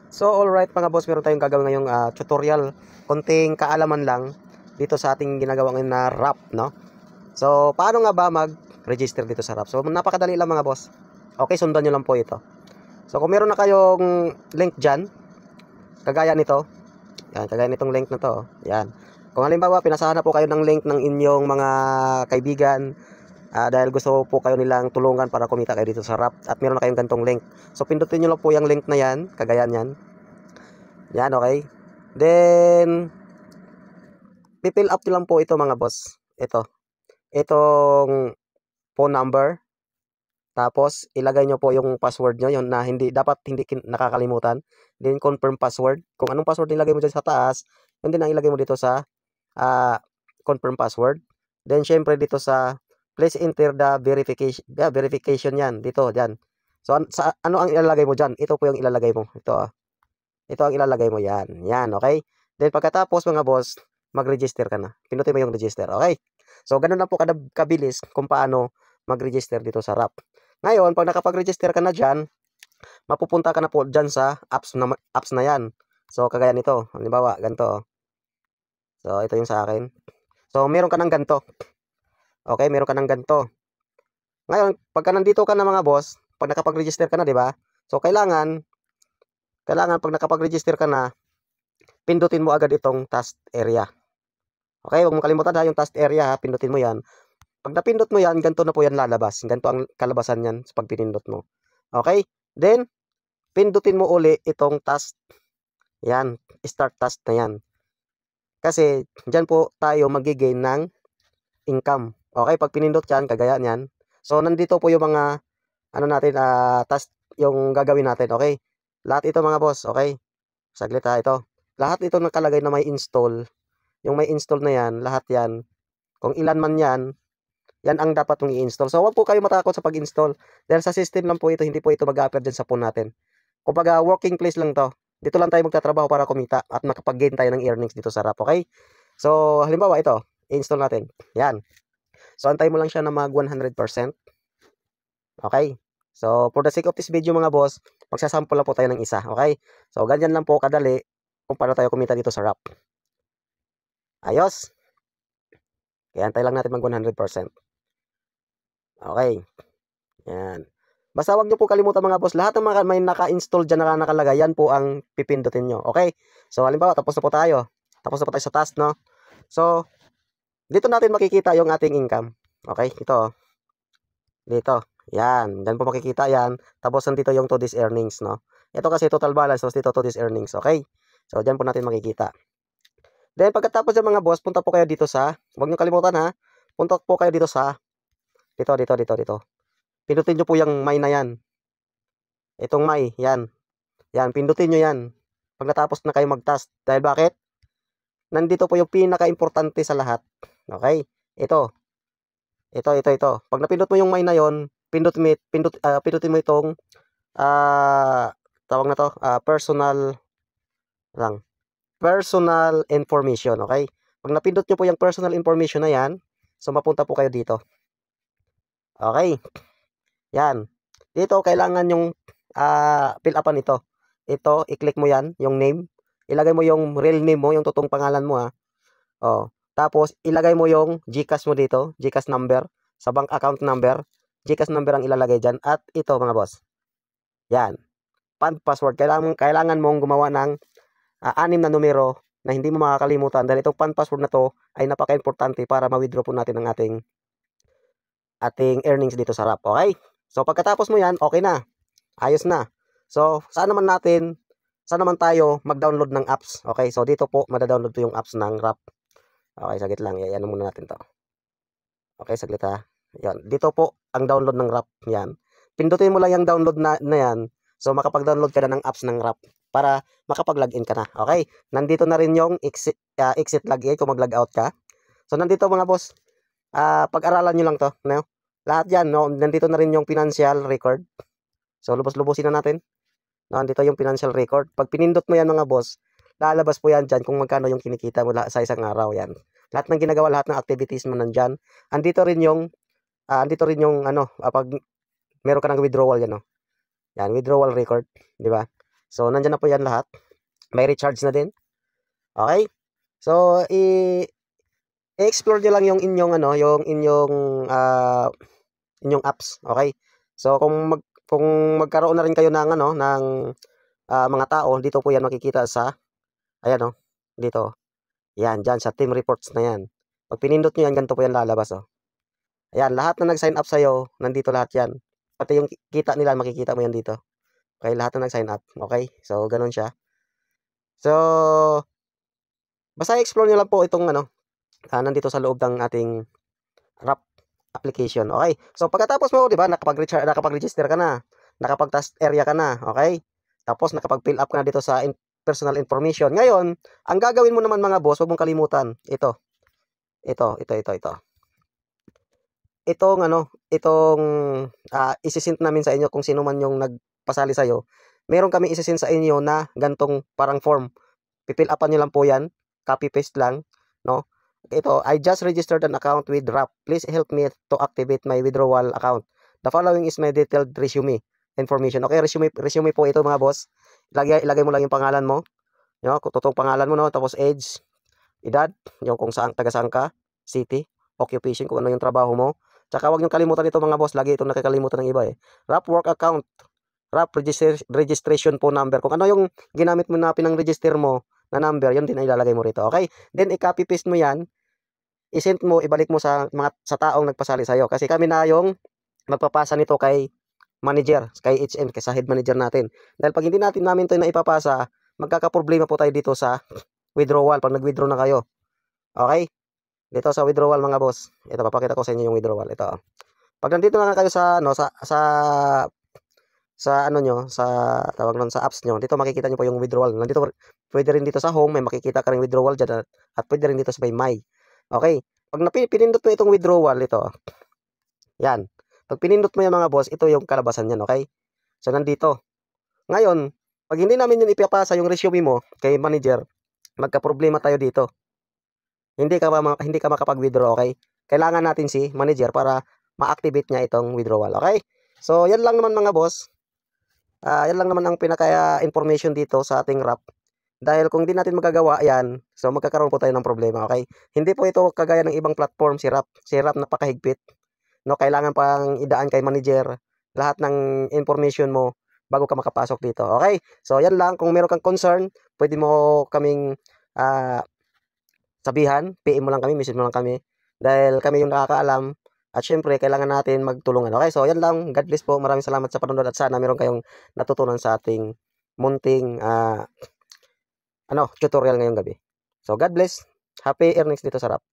So alright mga boss, meron tayong gagawin ngayong tutorial. Konting kaalaman lang dito sa ating ginagawa ngayon na wrap, no? So paano nga ba mag-register dito sa wrap? So napakadali lang mga boss. Okay, sundan nyo lang po ito. So kung meron na kayong link dyan, kagaya nito, yan, kagaya nitong link na to, yan. Kung halimbawa, pinasahan na po kayo ng link ng inyong mga kaibigan, dahil gusto po kayo nilang tulungan para kumita kayo dito sa wrap, at meron na kayong gantong link. So pindutin nyo lang po yung link na yan, kagaya yan. Yan, okay. Then, pipill up nyo lang po ito mga boss. Itong phone number. Tapos, ilagay nyo po yung password nyo, yun na dapat hindi nakakalimutan. Then, confirm password. Kung anong password nilagay mo dyan sa taas, yun din ang ilagay mo dito sa confirm password. Then, syempre dito sa please enter the verification yan. Dito, dyan. So, ano ang ilalagay mo dyan? Ito po yung ilalagay mo. Ito ang ilalagay mo, yan. Yan, okay? Then pagkatapos mga boss, mag-register ka na. Pinutin mo yung register, okay? So, ganun na po kabilis kung paano mag-register dito sa wrap. Ngayon, pag nakapag-register ka na dyan, mapupunta ka na po dyan sa apps na yan. So, kagaya nito. Halimbawa, ganito. So, ito yung sa akin. So, meron ka ng ganito. Okay, meron ka ng ganito. Ngayon, pagka nandito ka na mga boss, pag nakapag-register ka na, di ba? So, kailangan pag nakapag-register ka na, pindutin mo agad itong task area. Okay, huwag mo kalimutan ha, yung task area ha, pindutin mo yan. Pag napindot mo yan, ganito na po yan lalabas. Ganito ang kalabasan yan pag pinindot mo. Okay, then, pindutin mo uli itong task. Yan, start task na yan. Kasi, dyan po tayo magigain ng income. Okay, pag pinindot yan, kagaya yan. So, nandito po yung mga, task yung gagawin natin. Okay, lahat ito mga boss, okay. Saglit ha, ito. Lahat ito nakalagay na may install. Yung may install na yan, lahat yan. Kung ilan man yan, yan ang dapat mong i-install. So, huwag po kayo matakot sa pag-install. Dahil sa system lang po ito, hindi po ito mag-a-appear dyan sa phone natin. Kumbaga, working place lang to. Dito lang tayo magtatrabaho para kumita at makapag-gain tayo ng earnings dito sa wrap, okay? So, halimbawa ito, i-install natin. Yan. So, antay mo lang siya na mag 100%. Okay? So, for the sake of this video mga boss, magsasample lang po tayo ng isa, okay? So, ganyan lang po kadali kung paano tayo kumita dito sa wrap. Ayos. Kaya antay lang natin mag 100%. Okay. Yan. Basta wag nyo po kalimutan mga boss, lahat ng mga may naka-install dyan na nakalagay, yan po ang pipindutin nyo. Okay? So, halimbawa, tapos na po tayo. Tapos na po tayo sa task, no? So, dito natin makikita yung ating income. Okay? Ito. Dito. Yan. Yan po makikita yan. Tapos, nandito yung today's earnings, no? Ito kasi total balance, tapos dito today's earnings. Okay? So, dyan po natin makikita. Then, pagkatapos ng mga boss, punta po kayo dito sa, huwag nyo kalimutan ha, punta po kayo dito sa, dito. Pindutin nyo po yung may na yan. Itong may, yan. Yan, pindutin nyo yan. Pag natapos na kayo mag-task. Dahil bakit? Nandito po yung pinaka-importante sa lahat. Okay? Ito. Pag napindot mo yung may na yon, pindutin mo itong, tawag na to, personal information, okay? Pag napindot nyo po yung personal information na yan, so mapunta po kayo dito. Okay? Yan. Dito, kailangan yung fill upan ito. Ito, i-click mo yan, yung name. Ilagay mo yung real name mo, yung totoong pangalan mo ha. Oh. Tapos, ilagay mo yung GCash mo dito, GCash number, sa bank account number. GCash number ang ilalagay dyan. At ito mga boss. Yan. Password. Kailangan mong gumawa ng 6 na numero na hindi mo makakalimutan dahil itong password na to ay napaka-importante para ma-withdraw po natin ang ating earnings dito sa wrap. Okay? So, pagkatapos mo yan, okay na. Ayos na. So, saan naman tayo mag-download ng apps? Okay? So, dito po, mada-download po yung apps ng wrap. Okay, saglit lang. Yan muna natin to. Okay, saglit ha. Yan. Dito po, ang download ng wrap. Yan. Pindutin mo lang yung download na yan. So, makapag-download ka na ng apps ng wrap para makapag-login ka na. Okay? Nandito na rin yung exit login kung mag-logout ka. So, nandito mga boss, pag-aralan nyo lang to. No? Lahat yan, no? Nandito na rin yung financial record. So, lubos-lubusin na natin. No? Nandito yung financial record. Pag pinindot mo yan mga boss, lalabas po yan dyan kung magkano yung kinikita mo sa isang araw yan. Lahat ng ginagawa, lahat ng activities mo nandyan. Andito rin yung, pag meron ka ng withdrawal yan, no? Yan, withdrawal record. Di ba? So, nandyan na po yan lahat. May recharge na din. Okay? So, i-explore nyo lang yung inyong, yung inyong apps. Okay? So, kung magkaroon na rin kayo ng, ng mga tao, dito po yan makikita sa, ayan, dito. Yan, dyan sa team reports na yan. Pag pinindot nyo yan, ganito po yan lalabas, Ayan, lahat na nag-sign up sa'yo, nandito lahat yan. Pati yung kita nila, makikita mo yan dito. Okay, lahat na nag-sign up. Okay, so ganun siya. So, basta i-explore nyo lang po itong, nandito sa loob ng ating RAP application. Okay, so pagkatapos mo, di ba, nakapag-register ka na, nakapag-task area ka na, okay? Tapos nakapag-fill up ka na dito sa personal information. Ngayon, ang gagawin mo naman mga boss, huwag mong kalimutan, ito. Itong isisend namin sa inyo kung sino man yung nagpasali sa'yo. Meron kami isisend sa inyo na gantong parang form. Pipill upan nyo lang po yan. Copy-paste lang. No? Ito, I just registered an account with RAP. Please help me to activate my withdrawal account. The following is my detailed resume information. Okay, resume po ito mga boss. Ilagay mo lang yung pangalan mo. No? Totoong pangalan mo, no? Tapos age, edad, yung kung saan, taga saan ka, city, occupation, kung ano yung trabaho mo. Tsaka huwag niyong kalimutan ito mga boss, lagi itong nakakalimutan ng iba RAP work account, RAP registration phone number. Kung ano yung ginamit mo na pinang-register mo na number, yun din ay ilalagay mo rito. Okay? Then i-copy paste mo yan, i-send mo, ibalik mo sa taong nagpasali sa'yo. Kasi kami na yung magpapasa nito kay manager, kay HM, kay sa head manager natin. Dahil pag hindi namin ito na ipapasa, magkakaproblema po tayo dito sa withdrawal pag nag-withdraw na kayo. Okay? Dito sa withdrawal mga boss. Ito, papakita ko sa inyo yung withdrawal. Ito. Pag nandito na kayo sa tawag nun, sa apps nyo, dito makikita nyo po yung withdrawal. Nandito, pwede rin dito sa home, may makikita ka rin withdrawal dyan, at pwede rin dito sa my. Okay. Pag pinindot mo itong withdrawal, ito. Yan. Pag pinindot mo yung mga boss, ito yung kalabasan yan, okay? So, nandito. Ngayon, pag hindi namin yun ipapasa yung resume mo kay manager, magka-problema tayo dito. Hindi ka makapag-withdraw, okay? Kailangan natin si manager para ma-activate niya itong withdrawal, okay? So, yan lang naman mga boss. Yan lang naman ang pinaka-information dito sa ating RAP. Dahil kung di natin magagawa yan, so magkakaroon po tayo ng problema, okay? Hindi po ito kagaya ng ibang platform, si RAP. Si RAP napakahigpit. No, kailangan pang idaan kay manager lahat ng information mo bago ka makapasok dito, okay? So, yan lang. Kung meron kang concern, pwede mo kaming sabihan, PM mo lang kami, message mo lang kami. Dahil kami yung nakakaalam. At syempre, kailangan natin magtulungan. Okay, so yan lang. God bless po. Maraming salamat sa panonood at sana meron kayong natutunan sa ating munting tutorial ngayong gabi. So, God bless. Happy earnings dito sa RAP.